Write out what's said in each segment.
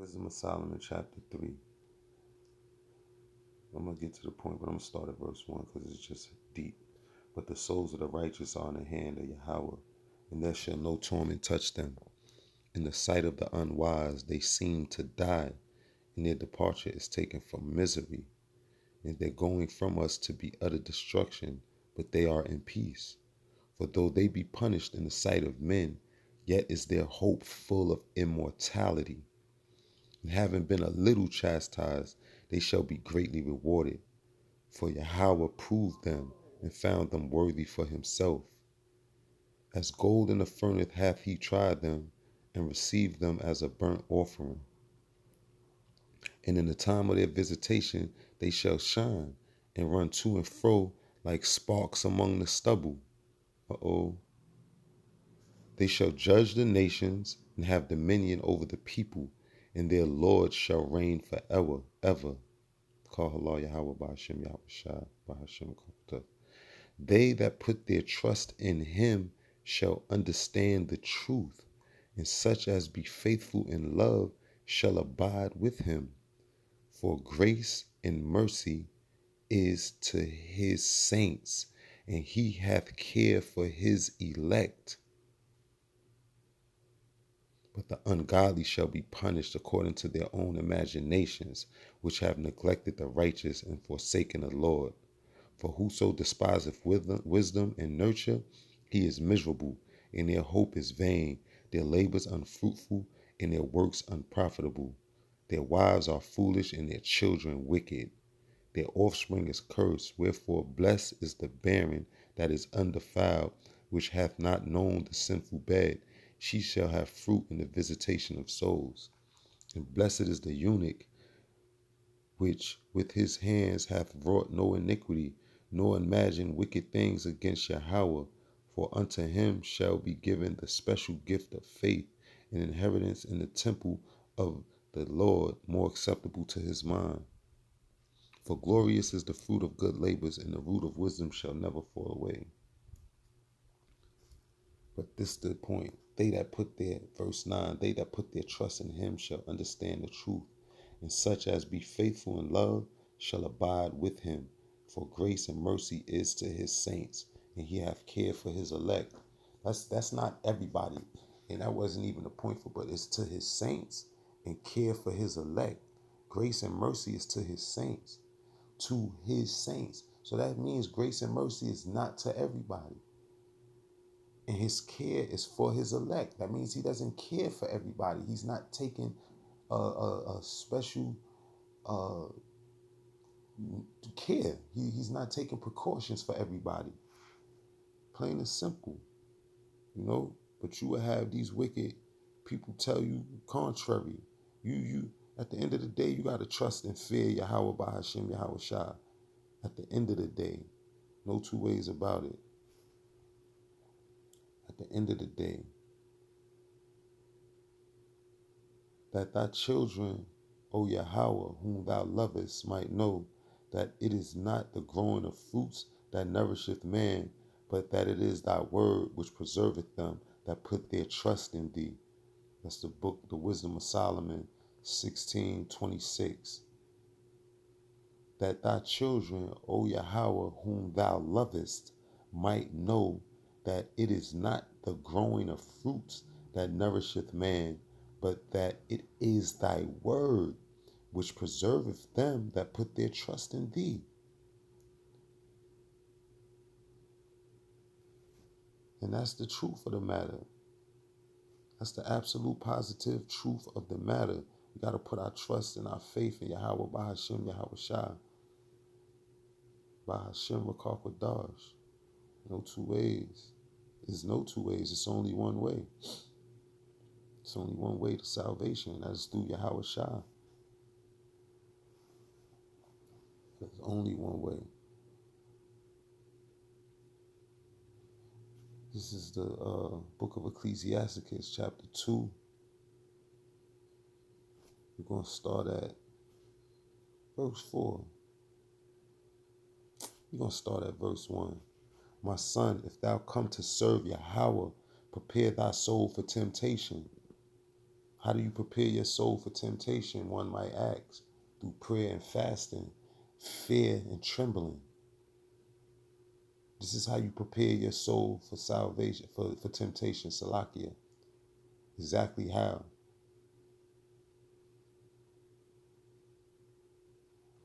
Wisdom of Solomon, chapter 3. I'm going to get to the point, but I'm going to start at verse 1 because it's just deep. But the souls of the righteous are in the hand of Yahawah, and there shall no torment touch them. In the sight of the unwise, they seem to die, and their departure is taken from misery, and their going from us to be utter destruction, but they are in peace. For though they be punished in the sight of men, yet is their hope full of immortality. And having been a little chastised, they shall be greatly rewarded. For Yahawah proved them and found them worthy for himself. As gold in the furnace hath he tried them, and received them as a burnt offering. And in the time of their visitation they shall shine, and run to and fro like sparks among the stubble. They shall judge the nations, and have dominion over the people, and their Lord shall reign forever, ever. Call Allah Yahawah BAHASHAM YAHAWAHSHI BAHASHAM Pt2. They that put their trust in him shall understand the truth, and such as be faithful in love shall abide with him. For grace and mercy is to his saints, and he hath care for his elect. But the ungodly shall be punished according to their own imaginations, which have neglected the righteous and forsaken the Lord. For whoso despiseth wisdom and nurture, he is miserable, and their hope is vain, their labors unfruitful, and their works unprofitable. Their wives are foolish, and their children wicked. Their offspring is cursed, wherefore blessed is the barren that is undefiled, which hath not known the sinful bed. She shall have fruit in the visitation of souls. And blessed is the eunuch, which with his hands hath wrought no iniquity, nor imagined wicked things against Yahawah. For unto him shall be given the special gift of faith, an inheritance in the temple of the Lord, more acceptable to his mind. For glorious is the fruit of good labors, and the root of wisdom shall never fall away. But this is the point. Verse 9, they that put their trust in him shall understand the truth, and such as be faithful in love shall abide with him. For grace and mercy is to his saints, and he hath care for his elect. That's not everybody, and that wasn't even the point for, but it's to his saints and care for his elect. Grace and mercy is to his saints. To his saints. So that means grace and mercy is not to everybody. And his care is for his elect. That means he doesn't care for everybody. He's not taking a special care. He's not taking precautions for everybody. Plain and simple, But you will have these wicked people tell you contrary. You at the end of the day, you got to trust and fear Yahawah BAHASHAM YAHAWAHSHI. At the end of the day, no two ways about it. At the end of the day, that thy children, O Yahawah, whom thou lovest, might know that it is not the growing of fruits that nourisheth man, but that it is thy word which preserveth them that put their trust in thee. That's the book, The Wisdom of Solomon, 16:26. That thy children, O Yahawah, whom thou lovest, might know that it is not the growing of fruits that nourisheth man, but that it is thy word which preserveth them that put their trust in thee. And that's the truth of the matter. That's the absolute positive truth of the matter. We got to put our trust and our faith in Yahawah BAHASHAM YAHAWAHSHI. BAHASHAM Rakakadash. No two ways. There's no two ways. It's only one way. It's only one way to salvation, and that's through YAHAWAHSHI. There's only one way. This is the book of Ecclesiasticus, chapter 2. We're going to start at verse 4. We're going to start at verse 1. My son, if thou come to serve Yahawah, prepare thy soul for temptation. How do you prepare your soul for temptation, one might ask? Through prayer and fasting, fear and trembling. This is how you prepare your soul for salvation, for temptation, Salakia. Exactly how.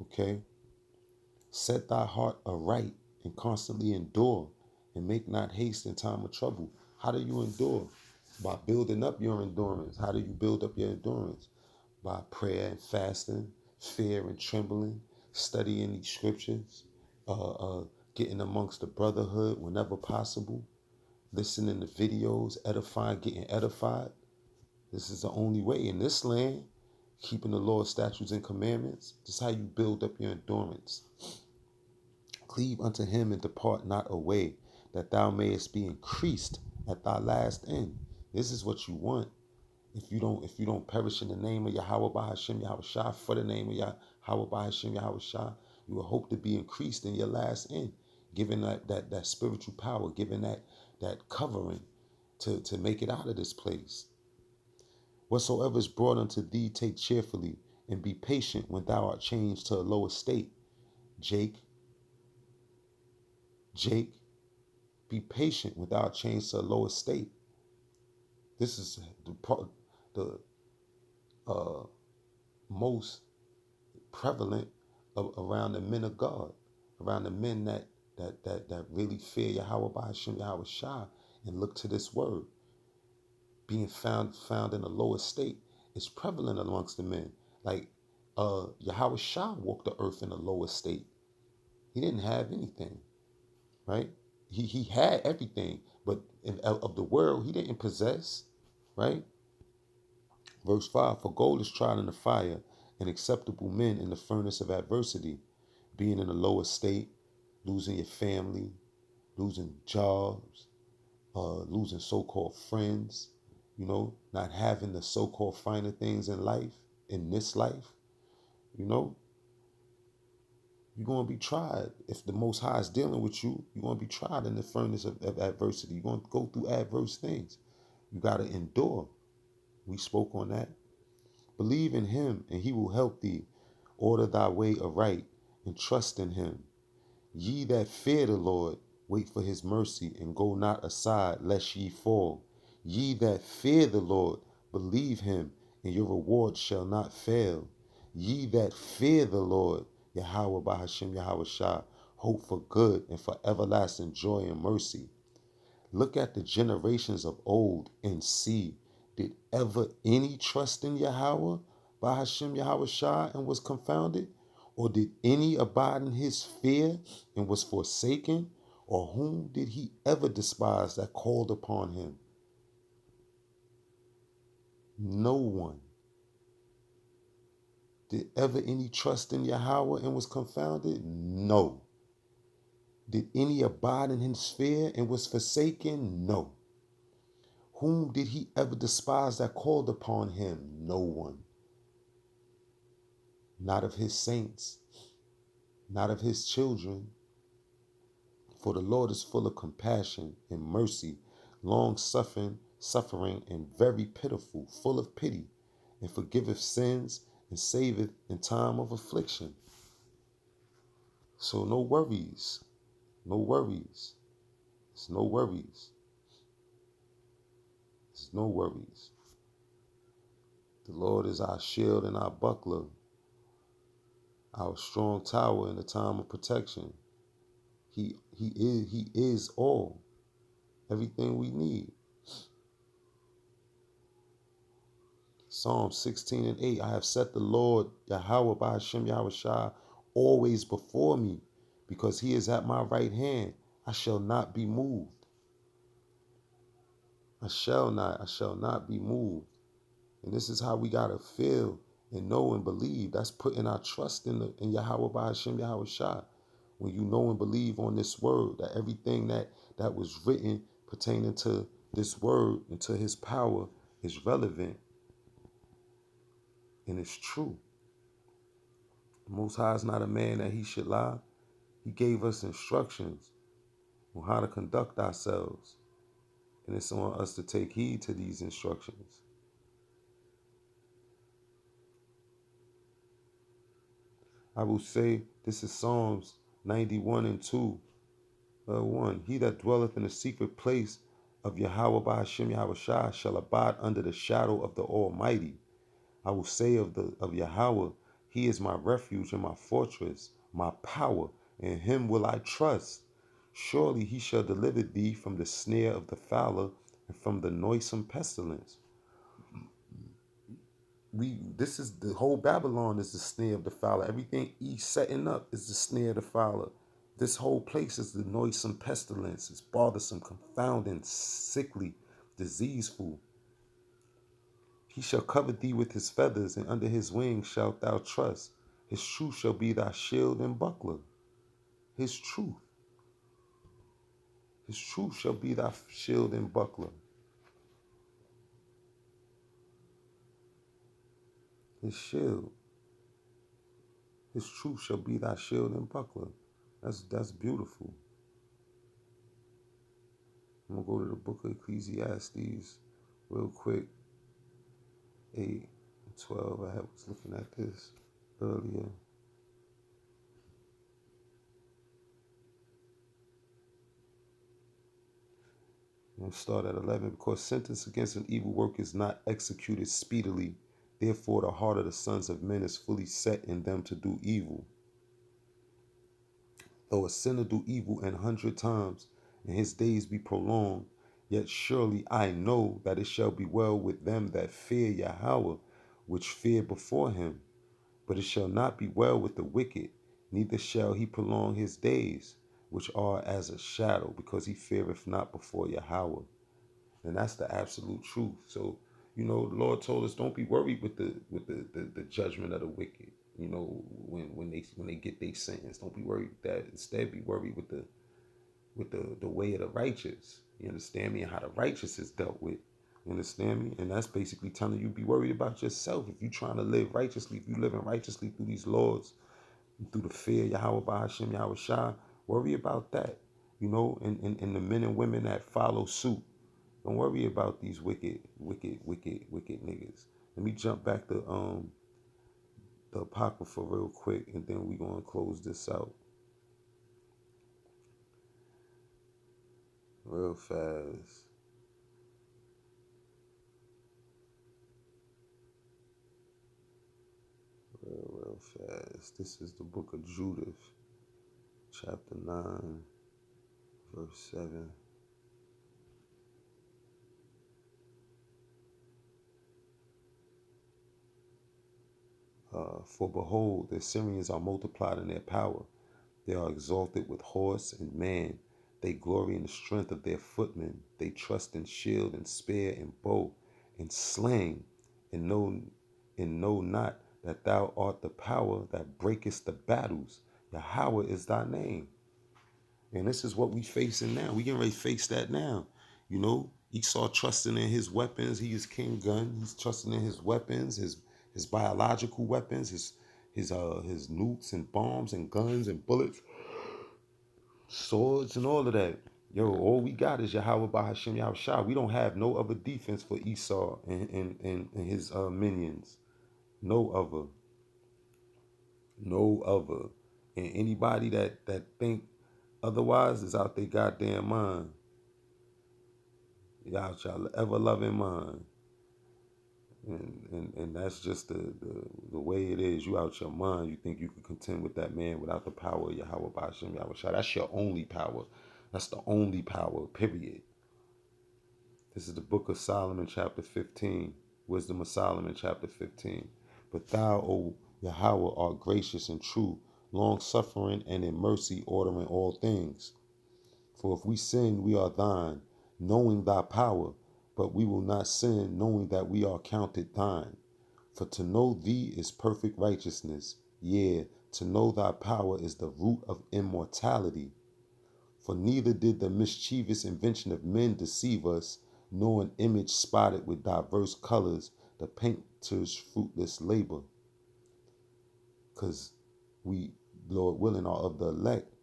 Okay? Set thy heart aright and constantly endure and make not haste in time of trouble. How do you endure? By building up your endurance. How do you build up your endurance? By prayer and fasting, fear and trembling, studying these scriptures, getting amongst the brotherhood whenever possible, listening to videos, edifying, getting edified. This is the only way in this land, keeping the Lord's statutes and commandments. This is how you build up your endurance. Cleave unto him and depart not away, that thou mayest be increased at thy last end. This is what you want. If you don't perish in the name of Yahawah BAHASHAM YAHAWAHSHI, for the name of Yahawah BAHASHAM YAHAWAHSHI, you will hope to be increased in your last end, given that spiritual power, given that covering to make it out of this place. Whatsoever is brought unto thee, take cheerfully, and be patient when thou art changed to a lower state. Jake, be patient when thou art changed to a lower state. This is the most prevalent around the men of God, around the men that really fear Yahawah BAHASHAM YAHAWAHSHI and look to this word. Being found in a lower state is prevalent amongst the men. Like YAHAWAHSHI walked the earth in a lower state. He didn't have anything, right? He had everything, but of the world he didn't possess, right? Verse 5, for gold is tried in the fire, and acceptable men in the furnace of adversity. Being in a lower state, losing your family, losing jobs, losing so-called friends, not having the so-called finer things in life, in this life, you're going to be tried. If the Most High is dealing with you, you're going to be tried in the furnace of adversity. You're going to go through adverse things. You got to endure. We spoke on that. Believe in him, and he will help thee. Order thy way aright, and trust in him. Ye that fear the Lord, wait for his mercy, and go not aside, lest ye fall. Ye that fear the Lord, believe him, and your reward shall not fail. Ye that fear the Lord, Yahawah BAHASHAM YAHAWAHSHI, hope for good and for everlasting joy and mercy. Look at the generations of old and see, did ever any trust in Yahawah BAHASHAM YAHAWAHSHI and was confounded? Or did any abide in his fear and was forsaken? Or whom did he ever despise that called upon him? No one. Did ever any trust in Yahawah and was confounded? No. Did any abide in his fear and was forsaken? No. Whom did he ever despise that called upon him? No one. Not of his saints, not of his children. For the Lord is full of compassion and mercy, long suffering, and very pitiful, full of pity, and forgiveth sins and saveth in time of affliction. So no worries, no worries. It's no worries. It's no worries. The Lord is our shield and our buckler, our strong tower in the time of protection. He is all, everything we need. Psalm 16 and 8, I have set the Lord, Yahawah BAHASHAM YAHAWAHSHI, always before me, because he is at my right hand. I shall not be moved. I shall not be moved. And this is how we got to feel and know and believe. That's putting our trust in Yahawah BAHASHAM YAHAWAHSHI. When you know and believe on this word, that everything that was written pertaining to this word and to his power is relevant and it's true. The Most High is not a man that he should lie. He gave us instructions on how to conduct ourselves. And it's on us to take heed to these instructions. I will say, this is Psalms 91 and 2. 1. He that dwelleth in the secret place of Yahawah BAHASHAM YAHAWAHSHI shall abide under the shadow of the Almighty. I will say of Yahawah, He is my refuge and my fortress, my power, in Him will I trust. Surely He shall deliver thee from the snare of the fowler and from the noisome pestilence. This is the whole Babylon is the snare of the fowler. Everything he's setting up is the snare of the fowler. This whole place is the noisome pestilence. It's bothersome, confounding, sickly, diseaseful. He shall cover thee with his feathers, and under his wings shalt thou trust. His truth shall be thy shield and buckler. His truth. His truth shall be thy shield and buckler. His shield. His truth shall be thy shield and buckler. That's beautiful. I'm going to go to the book of Ecclesiastes real quick. 8, 12. I was looking at this earlier. I'm start at 11. Because sentence against an evil work is not executed speedily, therefore the heart of the sons of men is fully set in them to do evil. Though a sinner do evil 100 times, and his days be prolonged, yet surely I know that it shall be well with them that fear Yahawah, which fear before him. But it shall not be well with the wicked, neither shall he prolong his days, which are as a shadow, because he feareth not before Yahawah. And that's the absolute truth. So, the Lord told us, don't be worried with the judgment of the wicked. When they get their sentence, don't be worried with that. Instead, be worried with the way of the righteous. You understand me? And how the righteous is dealt with. You understand me? And that's basically telling you, be worried about yourself. If you're trying to live righteously, if you're living righteously through these laws, through the fear, Yahawah BAHASHAM YAHAWAHSHI, worry about that. And the men and women that follow suit. Don't worry about these wicked niggas. Let me jump back to the Apocrypha real quick, and then we gonna close this out real fast. Real fast. This is the book of Judith, chapter 9, verse 7. For behold, the Assyrians are multiplied in their power. They are exalted with horse and man. They glory in the strength of their footmen. They trust in shield and spear and bow and sling, and know not that thou art the power that breakest the battles. Yahawah is thy name. And this is what we facing now. We getting ready to face that now. Esau trusting in his weapons. He is King Gun. He's trusting in his weapons, his biological weapons, his nukes and bombs and guns and bullets, swords and all of that. Yo, all we got is Yahawah BAHASHAM YAHAWAHSHI. We don't have no other defense for Esau and his minions. No other. No other. And anybody that think otherwise is out their goddamn mind. You out y'all ever loving mind. And that's just the way it is. You out your mind. You think you can contend with that man without the power of Yahawah BAHASHAM YAHAWAHSHI. That's your only power. That's the only power, period. This is the book of Solomon, chapter 15. Wisdom of Solomon, chapter 15. But thou, O Yahawah, art gracious and true, long-suffering and in mercy, ordering all things. For if we sin, we are thine, knowing thy power, but we will not sin, knowing that we are counted thine. For to know thee is perfect righteousness, yea, to know thy power is the root of immortality. For neither did the mischievous invention of men deceive us, nor an image spotted with diverse colors, the painter's fruitless labor. Because we, Lord willing, are of the elect,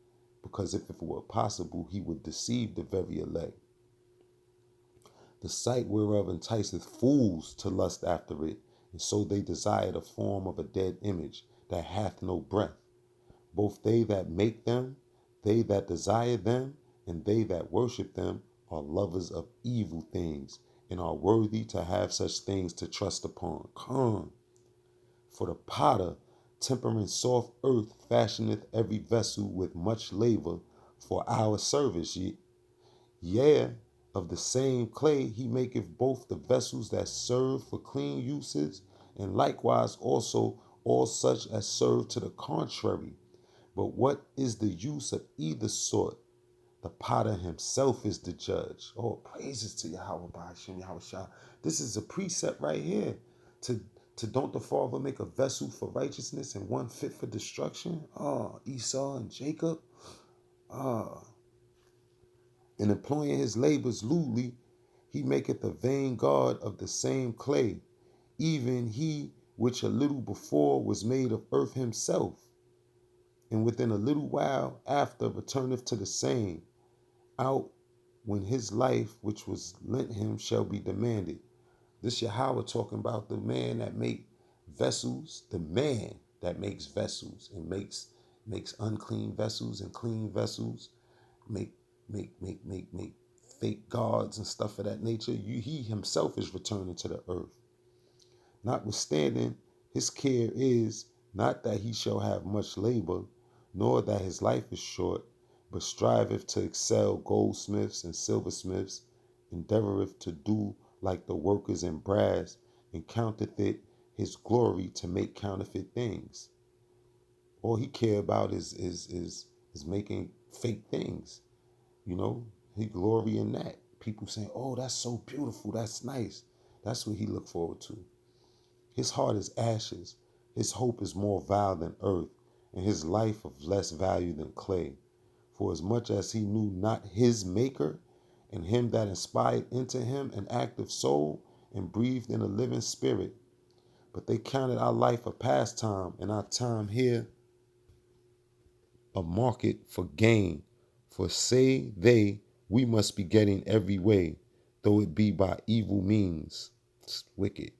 because if it were possible, he would deceive the very elect. The sight whereof enticeth fools to lust after it, and so they desire the form of a dead image that hath no breath. Both they that make them, they that desire them, and they that worship them are lovers of evil things, and are worthy to have such things to trust upon. Come. For the potter, tempering soft earth, fashioneth every vessel with much labor for our service. Yea, of the same clay he maketh both the vessels that serve for clean uses, and likewise also all such as serve to the contrary. But what is the use of either sort? The potter himself is the judge. Oh, praises to Yahweh, BAHASHAM, YAHAWAHSHI. This is a precept right here. To, to don't the Father make a vessel for righteousness and one fit for destruction? Esau and Jacob. In employing his labors lewdly, he maketh a vain God of the same clay, even he which a little before was made of earth himself, and within a little while after returneth to the same, out when his life which was lent him shall be demanded. This Yahweh talking about the man that make vessels, the man that makes vessels and makes unclean vessels and clean vessels, make fake gods and stuff of that nature. He himself is returning to the earth. Notwithstanding, his care is not that he shall have much labor, nor that his life is short, but striveth to excel goldsmiths and silversmiths, endeavoreth to do like the workers in brass, and counteth it his glory to make counterfeit things. All he care about is making fake things. You know, he glory in that. People saying, "Oh, that's so beautiful. That's nice." That's what he look forward to. His heart is ashes. His hope is more vile than earth, and his life of less value than clay. For as much as he knew not his maker, and him that inspired into him an active soul, and breathed in a living spirit, but they counted our life a pastime, and our time here a market for gain. For say they, we must be getting every way, though it be by evil means. It's wicked.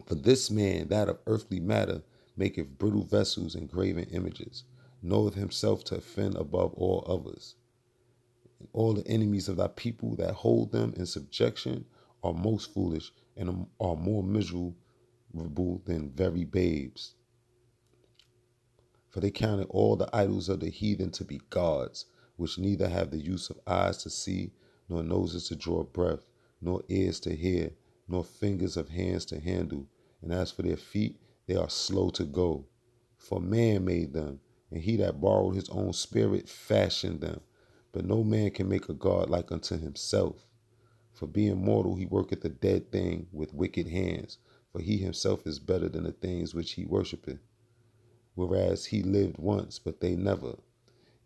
For this man, that of earthly matter, maketh brittle vessels and graven images, knoweth himself to offend above all others. And all the enemies of thy people that hold them in subjection are most foolish and are more miserable than very babes. For they counted all the idols of the heathen to be gods, which neither have the use of eyes to see, nor noses to draw breath, nor ears to hear, nor fingers of hands to handle. And as for their feet, they are slow to go. For man made them, and he that borrowed his own spirit fashioned them. But no man can make a God like unto himself. For being mortal, he worketh a dead thing with wicked hands. For he himself is better than the things which he worshipeth. Whereas he lived once, but they never.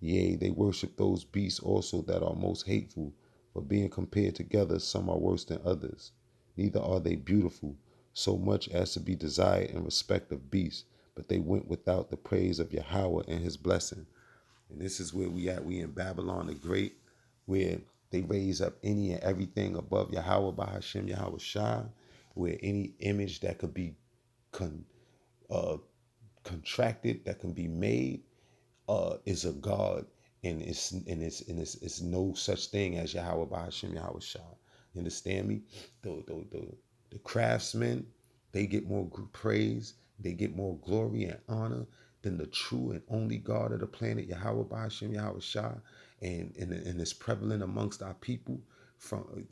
Yea, they worship those beasts also that are most hateful, for being compared together, some are worse than others. Neither are they beautiful, so much as to be desired in respect of beasts, but they went without the praise of Yahweh and his blessing. And this is where we at. We in Babylon the Great, where they raise up any and everything above Yahweh, BAHASHAM, YAHAWAHSHI, where any image that could be contracted, that can be made, is a God, and it's no such thing as Yahweh, BAHASHAM, YAHAWAHSHI. You understand me? The craftsmen, they get more praise, they get more glory and honor than the true and only God of the planet, Yahweh, BAHASHAM, YAHAWAHSHI, and it's prevalent amongst our people from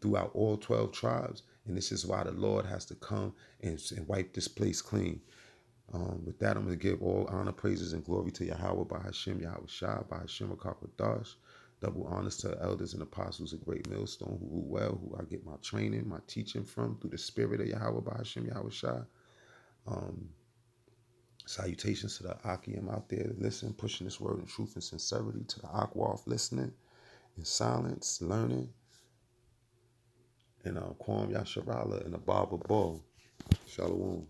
throughout all 12 tribes. And this is why the Lord has to come and wipe this place clean. With that, I'm going to give all honor, praises, and glory to Yahweh, BAHASHAM, YAHAWAHSHI, BAHASHAM, Akakwadash. Double honors to the elders and apostles of Great Millstone who rule well, who I get my training, my teaching from through the spirit of Yahweh, BAHASHAM, YAHAWAHSHI. Salutations to the Akim out there that listen, pushing this word in truth and sincerity, to the Akwaf listening in silence, learning, and Kwam Yasharala and the Baba Ball. Shalom.